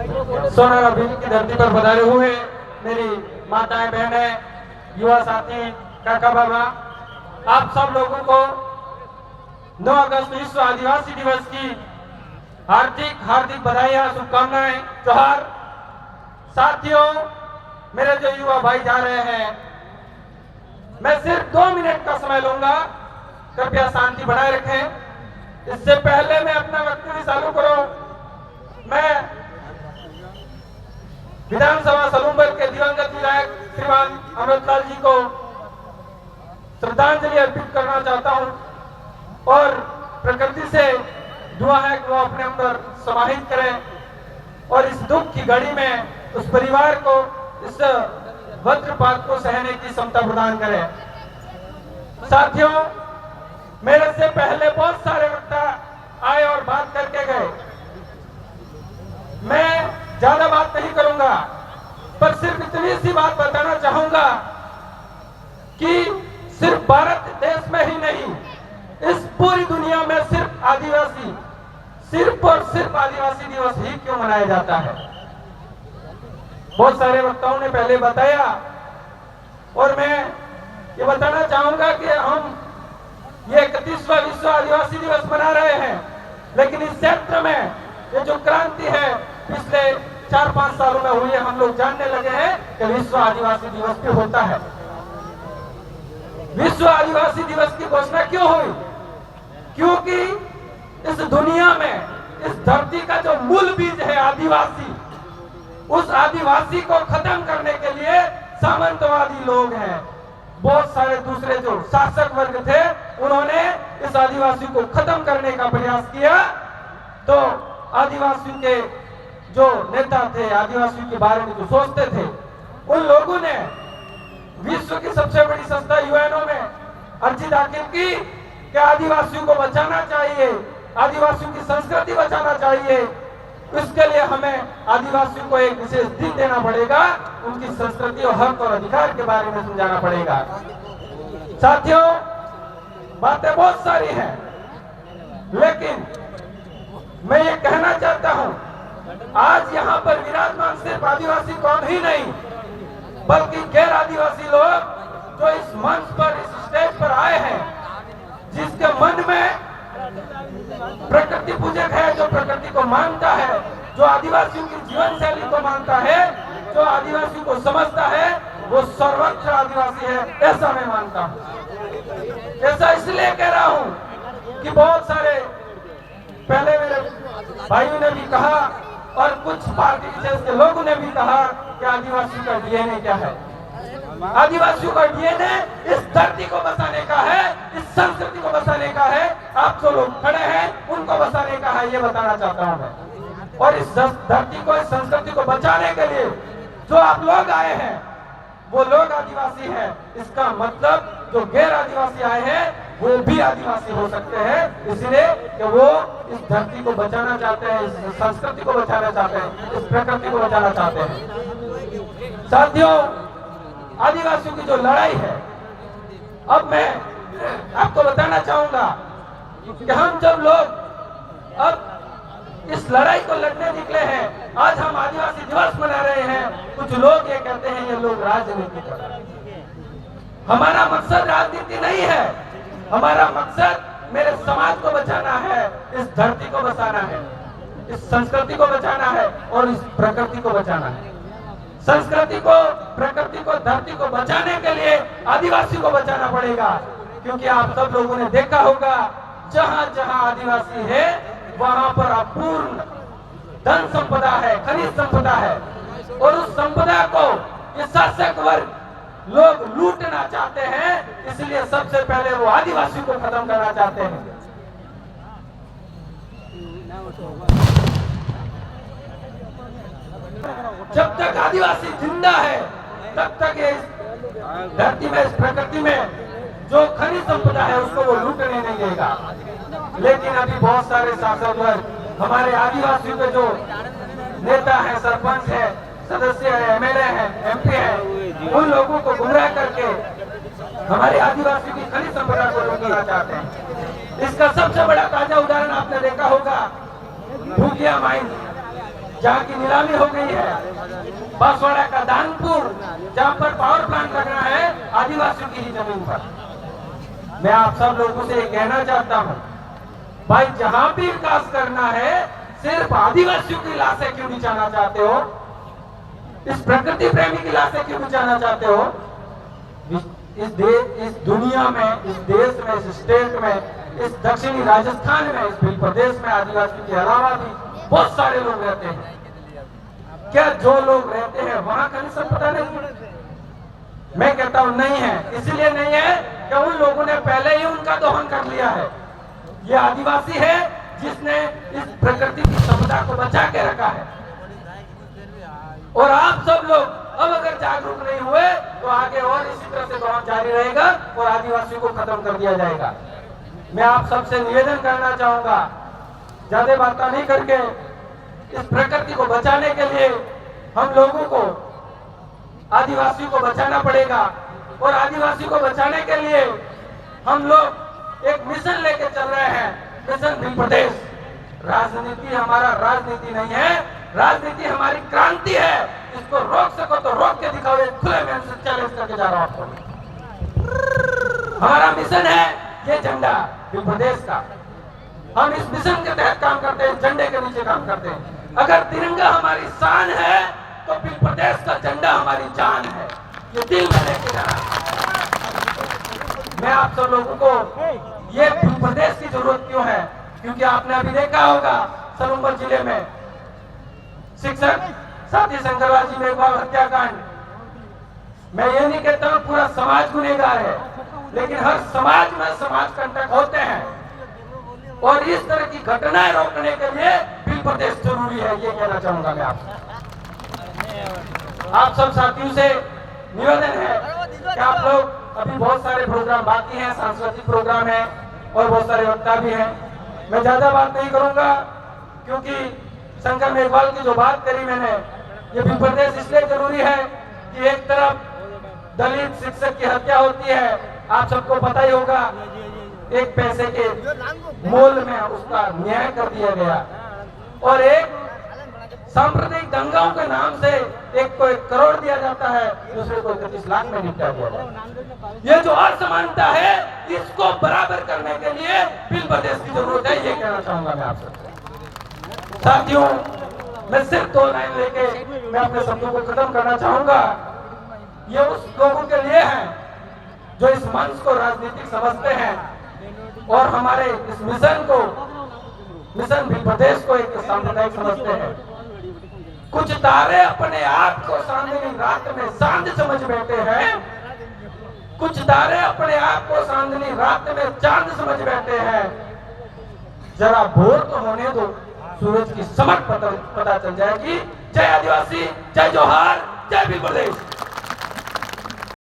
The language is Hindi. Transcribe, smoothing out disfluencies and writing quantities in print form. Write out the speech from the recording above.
सोनारा भीम की धरती पर पधारे हुए मेरी माताएं बहनें, युवा साथी, काका बाबा, आप सब लोगों को 9 अगस्त विश्व आदिवासी दिवस की हार्दिक हार्दिक बधाइयां, शुभकामनाएं, जोहार। साथियों, मेरे जो युवा भाई जा रहे हैं, मैं सिर्फ 2 मिनट का समय लूंगा, कृपया शांति बनाए रखें। इससे पहले मैं अपना वक्तव्य चालू करूं, मैं विधानसभा सलूम्बर के दिवंगत विधायक श्रीमान अमृतलाल जी को श्रद्धांजलि अर्पित करना चाहता हूं और प्रकृति से दुआ है कि वो अपने अंदर समाहित करें और इस दुख की घड़ी में उस परिवार को, इस वज्रपात को सहने की क्षमता प्रदान करें। साथियों, मेरे से पहले बहुत सारे वक्ता आए और बात करके गए, मैं ज्यादा बात नहीं करूंगा, पर सिर्फ इतनी सी बात बताना चाहूंगा कि सिर्फ भारत देश में ही नहीं, इस पूरी दुनिया में सिर्फ और सिर्फ आदिवासी दिवस ही क्यों मनाया जाता है। बहुत सारे वक्ताओं ने पहले बताया और मैं ये बताना चाहूंगा कि हम ये 31वां विश्व आदिवासी दिवस मना रहे हैं, लेकिन इस क्षेत्र में ये जो क्रांति है पिछले 4-5 सालों में हुई है, हम लोग जानने लगे हैं कि विश्व आदिवासी दिवस भी होता है। विश्व आदिवासी दिवस की घोषणा क्यों हुई? क्योंकि इस दुनिया में, इस धरती का जो मूल बीज है आदिवासी, उस आदिवासी को खत्म करने के लिए सामंतवादी लोग हैं, बहुत सारे दूसरे जो शासक वर्ग थे, उन्होंने इस आदिवासी को खत्म करने का प्रयास किया। तो आदिवासियों के जो नेता थे, आदिवासियों के बारे में जो सोचते थे, उन लोगों ने विश्व की सबसे बड़ी संस्था यूएनओ में अर्जी दाखिल की कि आदिवासियों को बचाना चाहिए, आदिवासियों की संस्कृति बचाना चाहिए। इसके लिए हमें आदिवासियों को एक विशेष दिन देना पड़ेगा, उनकी संस्कृति और हक और अधिकार के बारे में समझाना पड़ेगा। साथियों, बातें बहुत सारी हैं, लेकिन मैं ये कहना चाहता हूं, आज यहाँ पर विराजमान सिर्फ आदिवासी कौन ही नहीं, बल्कि गैर आदिवासी लोग जो इस मंच पर, इस स्टेज पर आए हैं, जिसके मन में प्रकृति पूजक है, जो प्रकृति को मानता है, जो आदिवासियों की जीवन शैली को मानता है, जो आदिवासी को समझता है, वो सर्वोच्च आदिवासी है, ऐसा मैं मानता हूँ। ऐसा इसलिए कह रहा हूँ कि बहुत सारे पहले मेरे भाइयों ने भी कहा और कुछ भारतीय विशेष के लोगों ने भी कहा कि आदिवासी का डीएनए क्या है। आदिवासियों का डीएनए इस धरती को बसाने का है, इस संस्कृति को बसाने का है। आप जो लोग खड़े हैं उनको बसाने का है, ये बताना चाहता हूं मैं। और इस धरती को, इस संस्कृति को बचाने के लिए जो आप लोग आए हैं, वो लोग आदिवासी हैं। इसका मतलब जो गैर आदिवासी आए हैं वो भी आदिवासी हो सकते हैं, इसलिए कि वो इस धरती को बचाना चाहते हैं, इस संस्कृति को बचाना चाहते हैं, इस प्रकृति को बचाना चाहते हैं। साथियों, आदिवासियों की जो लड़ाई है, अब मैं आपको बताना चाहूंगा कि हम जब लोग अब इस लड़ाई को लड़ने निकले हैं, आज हम आदिवासी दिवस मना रहे हैं, कुछ लोग ये कहते हैं ये लोग राजनीति कर रहे हैं। हमारा मकसद राजनीति नहीं है, हमारा मकसद मेरे समाज को बचाना है, इस धरती को बचाना है, इस संस्कृति को बचाना है और इस प्रकृति को बचाना है। संस्कृति को, प्रकृति को, धरती को बचाने के लिए आदिवासी को बचाना पड़ेगा, क्योंकि आप सब लोगों ने देखा होगा जहां जहां आदिवासी है वहां पर अपूर्ण धन संपदा है, खनिज संपदा है, और उस संपदा को ये शासक वर्ग लोग लूटना चाहते हैं, इसलिए सबसे पहले वो आदिवासी को खत्म करना चाहते हैं। जब तक आदिवासी जिंदा है तब तक ये धरती में, इस प्रकृति में जो खनिज संपदा है उसको वो लूटने नहीं देगा। लेकिन अभी बहुत सारे शासक वर्ग हमारे आदिवासियों के जो नेता है, सरपंच है, सदस्य है, एमएलए है, एमपी है, उन लोगों को गुमराह करके हमारे आदिवासियों की खनिज संपदा को लूटना चाहते हैं। इसका सबसे बड़ा ताजा उदाहरण आपने देखा होगा भूकिया माइन, जहाँ की नीलामी हो गई है, बांसवाड़ा का दानपुर जहाँ पर पावर प्लांट लगना है आदिवासियों की ही जमीन पर। मैं आप सब लोगों से कहना चाहता हूँ, भाई जहाँ भी विकास करना है सिर्फ आदिवासियों की लाशें क्यों बिछाना चाहते हो? इस प्रकृति प्रेमी की लाशें क्यों बिछाना चाहते हो? इस दुनिया में, इस देश में, इस स्टेट में, इस दक्षिणी राजस्थान में, इस भील प्रदेश में आदिवासियों के अलावा भी बहुत सारे लोग रहते हैं। क्या जो लोग रहते हैं वहां का सब पता नहीं? मैं कहता हूं नहीं है। इसलिए नहीं है कि उन लोगों ने पहले ही उनका दोहन कर लिया है। ये आदिवासी है जिसने इस प्रकृति की संपदा को बचा के रखा है। और आप सब लोग अब अगर जागरूक नहीं हुए तो आगे और इसी तरह से दोहन जारी रहेगा और आदिवासियों को खत्म कर दिया जाएगा। मैं आप सबसे निवेदन करना चाहूंगा, ज्यादा बातें नहीं करके इस प्रकृति को बचाने के लिए हम लोगों को आदिवासियों को बचाना पड़ेगा। और आदिवासी को बचाने के लिए हम लोग एक मिशन लेके चल रहे हैं, मिशन भील प्रदेश। राजनीति हमारा राजनीति नहीं है, राजनीति हमारी क्रांति है। इसको रोक सको तो रोक के दिखाओ। ये खुले में से चैलेंज करके जा रहा हूं आपको। हमारा मिशन है ये झंडा भील प्रदेश का। हम इस मिशन के तहत काम करते हैं, झंडे के नीचे काम करते हैं। अगर तिरंगा हमारी शान है तो भील प्रदेश का झंडा हमारी जान है। ये दिल में लेके जाना। मैं आप सब लोगों को ये भील प्रदेश की जरूरत क्यों है? क्योंकि आपने अभी देखा होगा सलूमपुर जिले में शिक्षक साथी शंकरलाल जी मेघवाल हत्याकांड। मैं ये नहीं कहता हूं पूरा समाज गुनहगार है, लेकिन हर समाज में समाज कंटक होते हैं। और इस तरह की घटनाएं रोकने के लिए भील प्रदेश जरूरी है, ये कहना चाहूंगा मैं आपसे। आप सब साथियों से निवेदन है कि आप लोग, अभी बहुत सारे प्रोग्राम बाकी हैं, सांस्कृतिक प्रोग्राम है और बहुत सारे वक्ता भी हैं। मैं ज्यादा बात नहीं करूंगा क्योंकि शंकर मेघवाल की जो बात करी मैंने, ये भील प्रदेश इसलिए जरूरी है कि एक तरफ दलित शिक्षक की हत्या होती है, आप सबको पता ही होगा, एक पैसे के मोल में उसका न्याय कर दिया गया। और एक सांप्रदायिक दंगाओं के नाम से एक को 1 करोड़ दिया जाता है, दूसरे को 31 लाख में निपटा दिया जाता है। ये जो असमानता है इसको बराबर करने के लिए भील प्रदेश की जरूरत है, ये कहना चाहूंगा मैं आपसे। साथियों, मैं सिर्फ 2 लाइन लेके मैं अपने शब्दों को खत्म करना चाहूंगा। ये उस लोगों के लिए है जो इस मंच को राजनीतिक समझते हैं और हमारे इस मिशन को, मिशन भील प्रदेश को एक सांप्रदायिक समझते हैं। कुछ तारे अपने आप को चांदनी रात में चांद समझ बैठे हैं, कुछ तारे अपने आप को चांदनी रात में चांद समझ बैठे हैं। जरा भोर तो होने दो, सूरज की चमक पता चल जाएगी। जय आदिवासी, जय जोहार, जय भील प्रदेश।